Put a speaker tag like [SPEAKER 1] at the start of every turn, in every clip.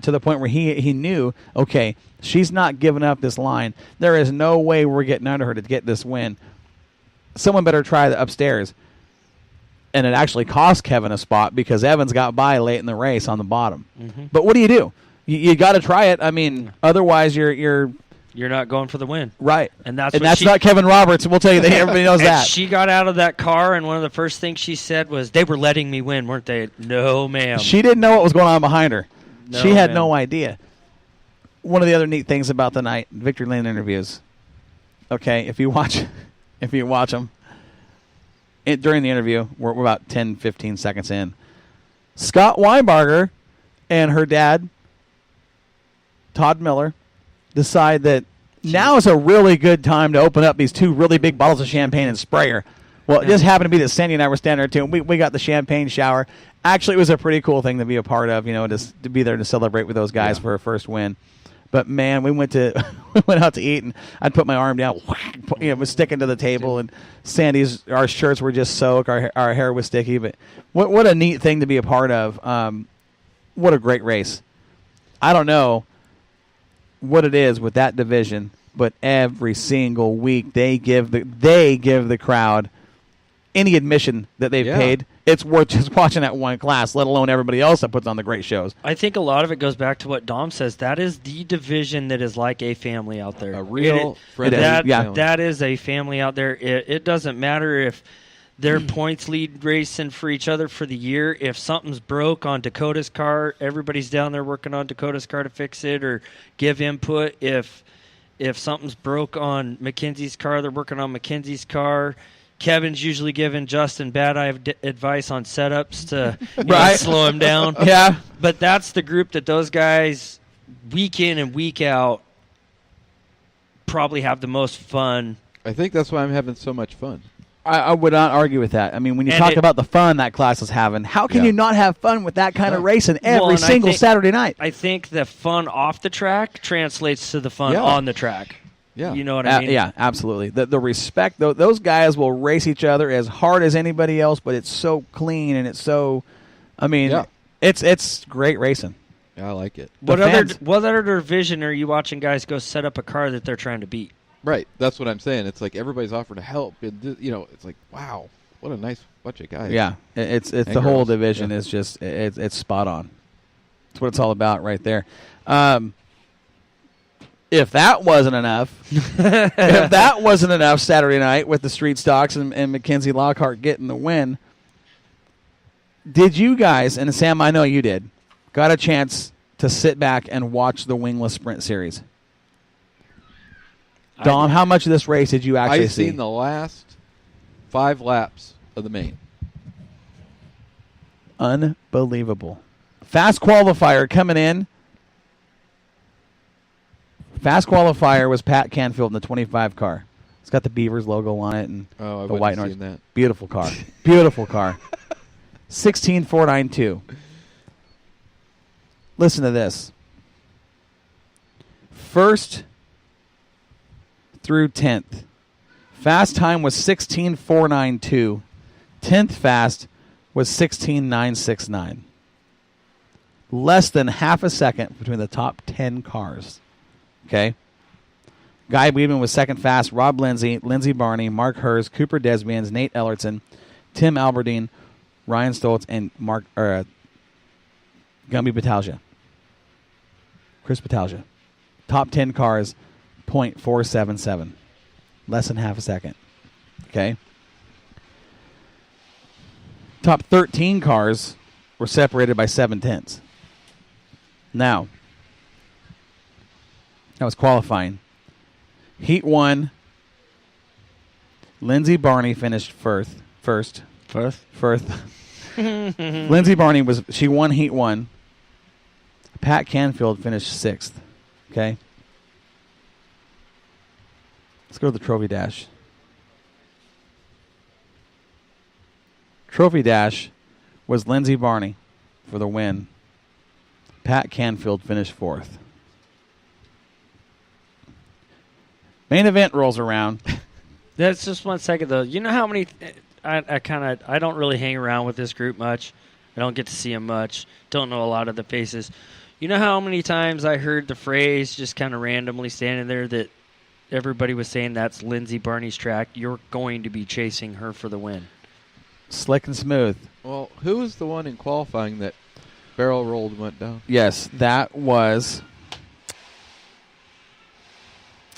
[SPEAKER 1] to the point where he knew, okay, she's not giving up this line. There is no way we're getting under her to get this win. Someone better try the upstairs. And it actually cost Kevin a spot because Evans got by late in the race on the bottom. Mm-hmm. But what do? You got to try it. I mean, otherwise you're
[SPEAKER 2] not going for the win.
[SPEAKER 1] Right.
[SPEAKER 2] And that's
[SPEAKER 1] not Kevin Roberts. We'll tell you that. Everybody knows that.
[SPEAKER 2] She got out of that car, and one of the first things she said was, they were letting me win, weren't they? No, ma'am.
[SPEAKER 1] She didn't know what was going on behind her.
[SPEAKER 2] No,
[SPEAKER 1] she had no idea. One of the other neat things about the night, Victory Lane interviews. Okay, if you watch them, during the interview, we're about 10, 15 seconds in, Scott Weinbarger and her dad, Todd Miller, decide that now is a really good time to open up these 2 really big bottles of champagne and spray her. Well, it just happened to be that Sandy and I were standing there, too, and we got the champagne shower. Actually, it was a pretty cool thing to be a part of, to be there to celebrate with those guys for a first win. But, man, we went out to eat, and I'd put my arm down, was sticking to the table, and our shirts were just soaked, our hair was sticky. But what a neat thing to be a part of. What a great race. I don't know what it is with that division, but every single week they give the crowd any admission that they've paid. It's worth just watching that one class, let alone everybody else that puts on the great shows.
[SPEAKER 2] I think a lot of it goes back to what Dom says. That is the division that is like a family out there.
[SPEAKER 3] A real friend.
[SPEAKER 2] That is a family out there. It doesn't matter if they're points lead racing for each other for the year. If something's broke on Dakota's car, everybody's down there working on Dakota's car to fix it or give input. If something's broke on Mackenzie's car, they're working on Mackenzie's car. Kevin's usually giving Justin bad advice on setups to slow him down.
[SPEAKER 1] Yeah.
[SPEAKER 2] But that's the group that those guys, week in and week out, probably have the most fun.
[SPEAKER 3] I think that's why I'm having so much fun.
[SPEAKER 1] I would not argue with that. I mean, when you talk about the fun that class is having, how can you not have fun with that kind of racing every single Saturday night?
[SPEAKER 2] I think the fun off the track translates to the fun on the track.
[SPEAKER 3] Yeah.
[SPEAKER 2] You know what I mean?
[SPEAKER 1] Yeah, absolutely. The respect, those guys will race each other as hard as anybody else, but it's so clean and it's so, it's great racing.
[SPEAKER 3] Yeah, I like it.
[SPEAKER 2] What other division are you watching guys go set up a car that they're trying to beat?
[SPEAKER 3] Right, that's what I'm saying. It's like everybody's offering to help. It's like, wow, what a nice bunch of guys.
[SPEAKER 1] Yeah, it's the whole division is just it's spot on. That's what it's all about right there. If that wasn't enough, Saturday night with the street stocks and Mackenzie Lockhart getting the win, did you guys, and Sam, I know you did, got a chance to sit back and watch the Wingless Sprint Series? Dom, how much of this race did you actually see?
[SPEAKER 3] I've seen the last 5 laps of the main.
[SPEAKER 1] Unbelievable. Fast qualifier coming in. Fast qualifier was Pat Canfield in the 25 car. It's got the Beavers logo on it and the white and orange.
[SPEAKER 3] That.
[SPEAKER 1] Beautiful car. Beautiful car. 16.492. Listen to this. First through 10th. Fast time was 16.492. 10th fast was 16.969. Less than half a second between the top 10 cars. Okay? Guy Weedman was second fast. Rob Lindsay, Lindsey Barney, Mark Hers, Cooper Desbians, Nate Ellerton, Tim Alberdine, Ryan Stoltz, and Gumby Batalja. Chris Batalja. Top 10 cars, .477. Less than half a second. Okay? Top 13 cars were separated by 7/10. Now, that was qualifying. Heat 1, Lindsey Barney finished first. Lindsey Barney she won Heat 1. Pat Canfield finished 6th. Okay? Let's go to the Trophy Dash. Trophy Dash was Lindsey Barney for the win. Pat Canfield finished 4th. Main event rolls around.
[SPEAKER 2] That's just 1 second, though. You know how many... I don't really hang around with this group much. I don't get to see them much. Don't know a lot of the faces. You know how many times I heard the phrase just kind of randomly standing there that everybody was saying that's Lindsey Barney's track. You're going to be chasing her for the win.
[SPEAKER 1] Slick and smooth.
[SPEAKER 3] Well, who was the one in qualifying that barrel rolled and went down?
[SPEAKER 1] Yes, that was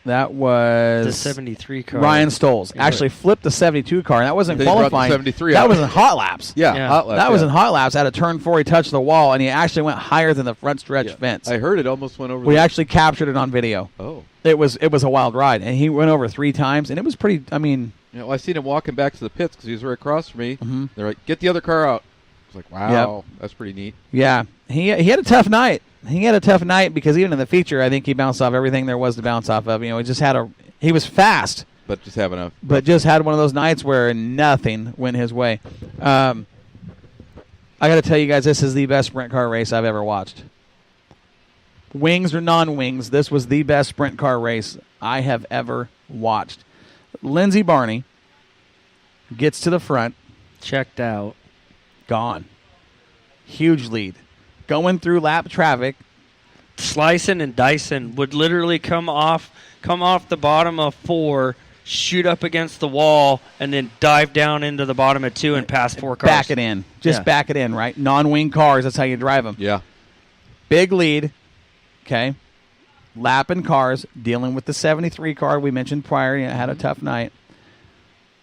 [SPEAKER 2] The 73 car.
[SPEAKER 1] Ryan Stoles. Actually flipped the 72 car, and that wasn't
[SPEAKER 3] They brought the
[SPEAKER 1] qualifying.
[SPEAKER 3] 73
[SPEAKER 1] that
[SPEAKER 3] out.
[SPEAKER 1] was in hot laps.
[SPEAKER 2] Yeah.
[SPEAKER 3] Hot lap,
[SPEAKER 1] That was in hot laps. At a turn 4, he touched the wall, and he actually went higher than the front stretch fence.
[SPEAKER 3] I heard it almost went over.
[SPEAKER 1] We actually captured it on video.
[SPEAKER 3] Oh.
[SPEAKER 1] It was a wild ride, and he went over 3 times, and it was pretty. I mean,
[SPEAKER 3] I seen him walking back to the pits because he was right across from me.
[SPEAKER 1] Mm-hmm.
[SPEAKER 3] They're like, "Get the other car out." I was like, "Wow, that's pretty neat."
[SPEAKER 1] yeah, he had a tough night. He had a tough night because even in the feature, I think he bounced off everything there was to bounce off of. He was fast,
[SPEAKER 3] But just having a
[SPEAKER 1] just had one of those nights where nothing went his way. I got to tell you guys, this is the best sprint car race I've ever watched. Wings or non-wings, this was the best sprint car race I have ever watched. Lindsey Barney gets to the front.
[SPEAKER 2] Checked out.
[SPEAKER 1] Gone. Huge lead. Going through lap traffic.
[SPEAKER 2] Slicing and dicing would literally come off the bottom of 4, shoot up against the wall, and then dive down into the bottom of 2 and pass 4 cars.
[SPEAKER 1] Back it in. Back it in, right? Non-wing cars, that's how you drive them.
[SPEAKER 3] Yeah.
[SPEAKER 1] Big lead. Okay. Lapping cars, dealing with the 73 car we mentioned prior. Had a tough night.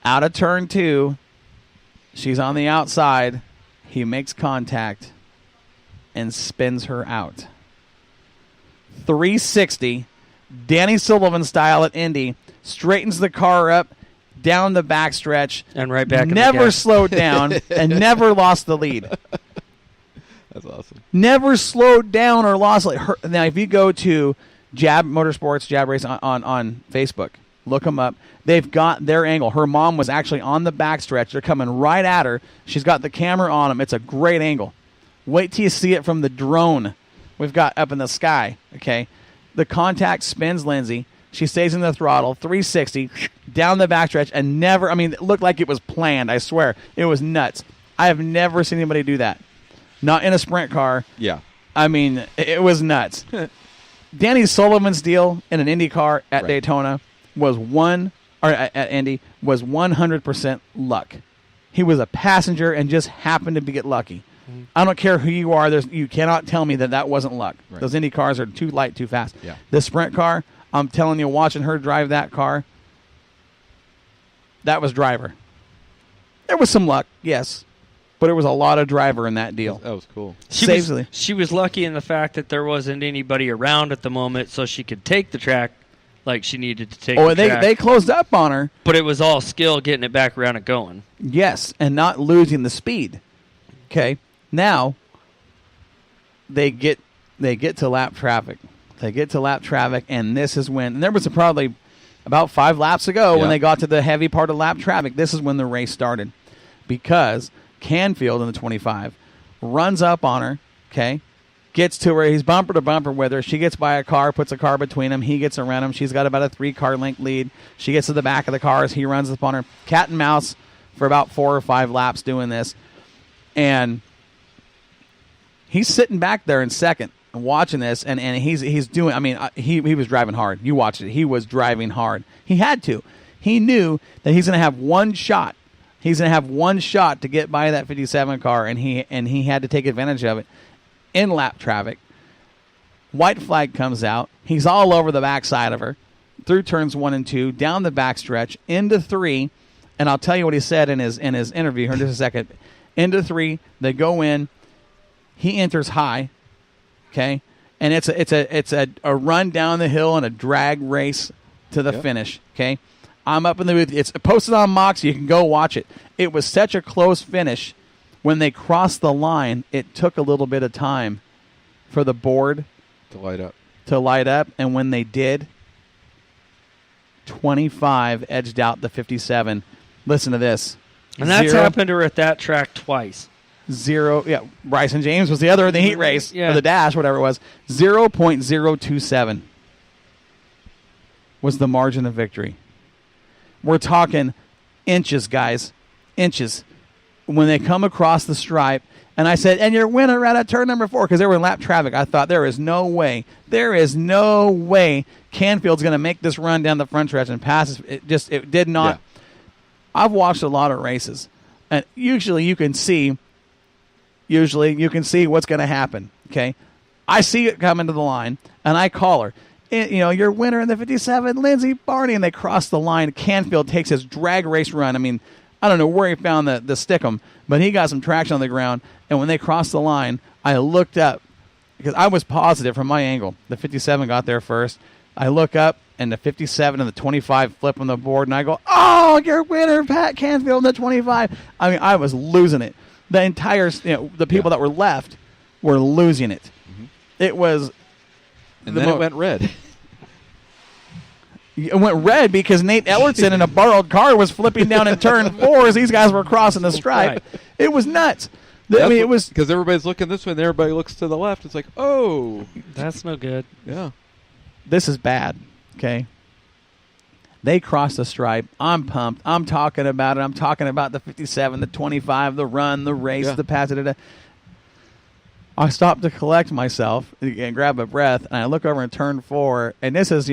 [SPEAKER 1] Out of turn 2, she's on the outside. He makes contact and spins her out. 360, Danny Sullivan style at Indy, straightens the car up, down the backstretch,
[SPEAKER 2] and right back.
[SPEAKER 1] Never slowed down and never lost the lead.
[SPEAKER 3] That's awesome.
[SPEAKER 1] Never slowed down or lost. Now, if you go to Jab Motorsports, Jab Race on Facebook, look them up. They've got their angle. Her mom was actually on the backstretch. They're coming right at her. She's got the camera on them. It's a great angle. Wait till you see it from the drone we've got up in the sky. Okay, the contact spins Lindsey. She stays in the throttle, 360, down the backstretch, and never, it looked like it was planned, I swear. It was nuts. I have never seen anybody do that. Not in a sprint car.
[SPEAKER 3] Yeah.
[SPEAKER 1] It was nuts. Danny Sullivan's deal in an Indy car at Daytona was at Indy was 100% luck. He was a passenger and just happened to get lucky. Mm-hmm. I don't care who you are. You cannot tell me that wasn't luck. Right. Those Indy cars are too light, too fast.
[SPEAKER 3] Yeah.
[SPEAKER 1] The sprint car, I'm telling you, watching her drive that car, that was driver. There was some luck, yes, but it was a lot of driver in that deal.
[SPEAKER 3] That was cool.
[SPEAKER 2] She was lucky in the fact that there wasn't anybody around at the moment, so she could take the track like she needed to take the track.
[SPEAKER 1] They closed up on her.
[SPEAKER 2] But it was all skill getting it back around and going.
[SPEAKER 1] Yes, and not losing the speed. Okay, now they get to lap traffic. They get to lap traffic, and this is when, and there was probably about 5 laps ago when they got to the heavy part of lap traffic. This is when the race started, because Canfield in the 25 runs up on her, okay, gets to her. He's bumper to bumper with her. She gets by a car, puts a car between them. He gets around him. She's got about a 3-car length lead. She gets to the back of the cars. He runs up on her. Cat and mouse for about 4 or 5 laps doing this. And he's sitting back there in second and watching this, and he's doing, he was driving hard. You watched it. He was driving hard. He had to. He knew that he's going to have one shot. He's going to have one shot to get by that 57 car, and he had to take advantage of it in lap traffic. White flag comes out. He's all over the backside of her, through turns 1 and 2, down the backstretch, into 3, and I'll tell you what he said in his interview here in just a second. Into 3, they go in. He enters high, okay, and it's a run down the hill and a drag race to the finish, okay. I'm up in the booth. It's posted on Moxie. You can go watch it. It was such a close finish. When they crossed the line, it took a little bit of time for the board
[SPEAKER 3] to light up. And when they did, 25 edged out the 57. Listen to this.
[SPEAKER 2] And that's happened to her at that track twice.
[SPEAKER 1] 0, yeah. Bryson James was the other in the heat race, or the dash, whatever it was. 0.027 was the margin of victory. We're talking inches, guys. Inches. When they come across the stripe, And I said, and your winner right at turn number 4, because they were in lap traffic. I thought, there is no way Canfield's going to make this run down the front stretch and pass. It did not. Yeah. I've watched a lot of races, and usually you can see what's going to happen. Okay, I see it coming to the line, and I call her. Your winner in the 57, Lindsey Barney, and they cross the line. Canfield takes his drag race run. I mean, I don't know where he found the stickum, but he got some traction on the ground. And when they crossed the line, I looked up because I was positive from my angle. The 57 got there first. I look up, and the 57 and the 25 flip on the board, and I go, "Oh, your winner, Pat Canfield, in the 25." I mean, I was losing it. The entire, the people that were left were losing it. Mm-hmm. It was,
[SPEAKER 3] and then it went red.
[SPEAKER 1] It went red because Nate Ellertson in a borrowed car was flipping down in turn 4 as these guys were crossing the stripe. Right. It was nuts. It was
[SPEAKER 3] because everybody's looking this way and everybody looks to the left. It's like, oh,
[SPEAKER 2] that's no good.
[SPEAKER 3] Yeah,
[SPEAKER 1] this is bad. Okay, they crossed the stripe. I'm pumped. I'm talking about it. I'm talking about the 57, the 25, the run, the race, the pass. I stopped to collect myself and grab a breath, and I look over in turn 4, and this is,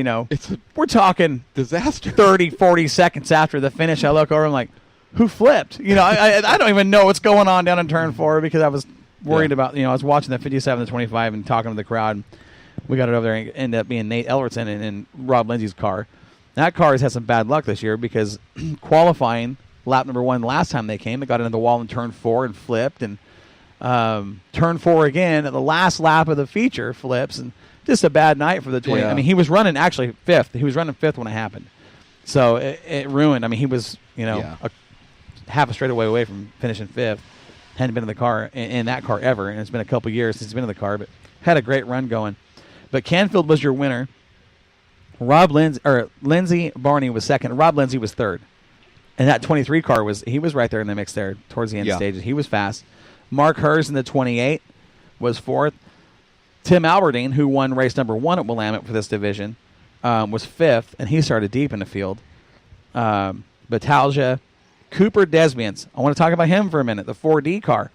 [SPEAKER 1] we're talking
[SPEAKER 3] disaster.
[SPEAKER 1] 30, 40 seconds after the finish. I look over and I'm like, who flipped? I don't even know what's going on down in turn 4 because I was worried about, I was watching the 57 to 25 and talking to the crowd. We got it over there and it ended up being Nate Ellertson and Rob Lindsay's car. That car has had some bad luck this year because qualifying lap number 1 last time they came, they got into the wall in turn 4 and flipped, and turn 4 again at the last lap of the feature flips, and just a bad night for the 20. Yeah. I mean, he was running actually 5th. He was running 5th when it happened. So it ruined. I mean, he was, half a straightaway away from finishing 5th. Hadn't been in the car in that car ever, and it's been a couple years since he's been in the car, but had a great run going. But Canfield was your winner. Lindsey Barney was second. Rob Lindsay was third. And that 23 car was right there in the mix there towards the end stages. He was fast. Mark Hers in the 28 was 4th. Tim Alberdine, who won race number 1 at Willamette for this division, was 5th, and he started deep in the field. Batalja, Cooper Desbians. I want to talk about him for a minute, the 4D car.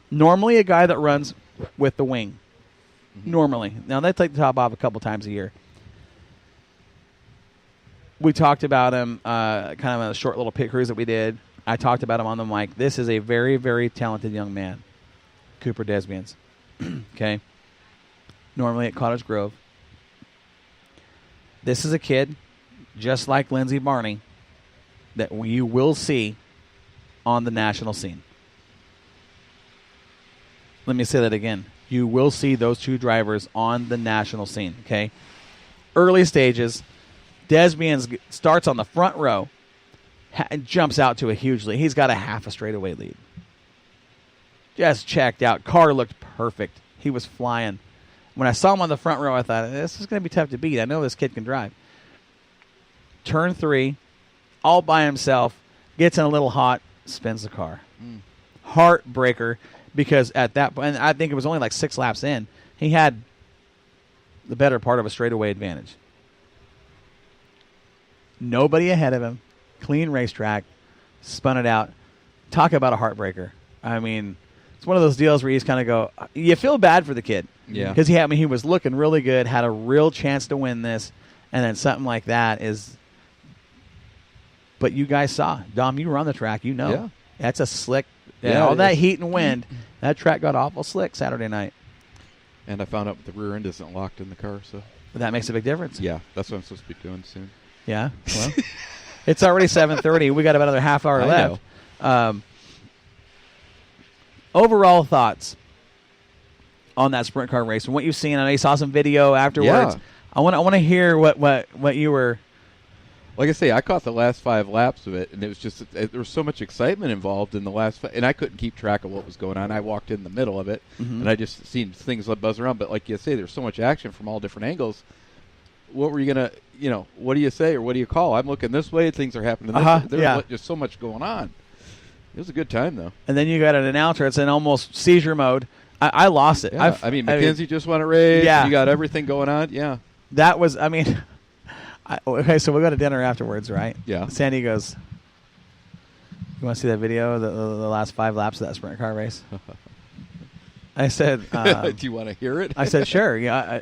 [SPEAKER 1] Normally a guy that runs with the wing. Mm-hmm. Normally. Now, they take the top off a couple times a year. We talked about him kind of in a short little pit cruise that we did. I talked about him on the mic. This is a very, very talented young man, Cooper Desbians. Okay? Normally at Cottage Grove. This is a kid, just like Lindsey Barney, that you will see on the national scene. Let me say that again. You will see those two drivers on the national scene, okay? Early stages, Desbians starts on the front row and jumps out to a huge lead. He's got a half a straightaway lead. Just checked out. Car looked perfect. He was flying. When I saw him on the front row, I thought, this is going to be tough to beat. I know this kid can drive. Turn 3, all by himself, gets in a little hot, spins the car. Heartbreaker, because at that point, and I think it was only like 6 laps in, he had the better part of a straightaway advantage. Nobody ahead of him. Clean racetrack. Spun it out. Talk about a heartbreaker. I mean, it's one of those deals where you just kind of go, you feel bad for the kid.
[SPEAKER 3] Yeah.
[SPEAKER 1] Because he was looking really good, had a real chance to win this, and then something like that is. But you guys saw. Dom, you were on the track. You know.
[SPEAKER 3] Yeah.
[SPEAKER 1] That's a slick. Yeah, all that heat and wind. That track got awful slick Saturday night.
[SPEAKER 3] And I found out the rear end isn't locked in the car, so.
[SPEAKER 1] But that makes a big difference.
[SPEAKER 3] Yeah, that's what I'm supposed to be doing soon.
[SPEAKER 1] Yeah, well, it's already 7:30. We got about another half hour left. Overall thoughts on that sprint car race and what you've seen. I know you saw some video afterwards.
[SPEAKER 3] Yeah.
[SPEAKER 1] I want to hear what you were.
[SPEAKER 3] Like I say, I caught the last 5 laps of it, and it was just there was so much excitement involved in the last, and I couldn't keep track of what was going on. I walked in the middle of it, and I just seen things buzz around. But like you say, there's so much action from all different angles. What were you gonna, what do you say or what do you call? I'm looking this way. Things are happening this way. There's just so much going on. It was a good time though.
[SPEAKER 1] And then you got an announcer. It's in almost seizure mode. I lost it.
[SPEAKER 3] Yeah. Mackenzie just won a race.
[SPEAKER 1] Yeah.
[SPEAKER 3] You got everything going on. Yeah.
[SPEAKER 1] That was. Okay, so we go to dinner afterwards, right?
[SPEAKER 3] Yeah.
[SPEAKER 1] Sandy goes, "You want to see that video? The last 5 laps of that sprint car race?" I said,
[SPEAKER 3] Do you want to hear it?
[SPEAKER 1] I said, sure. Yeah,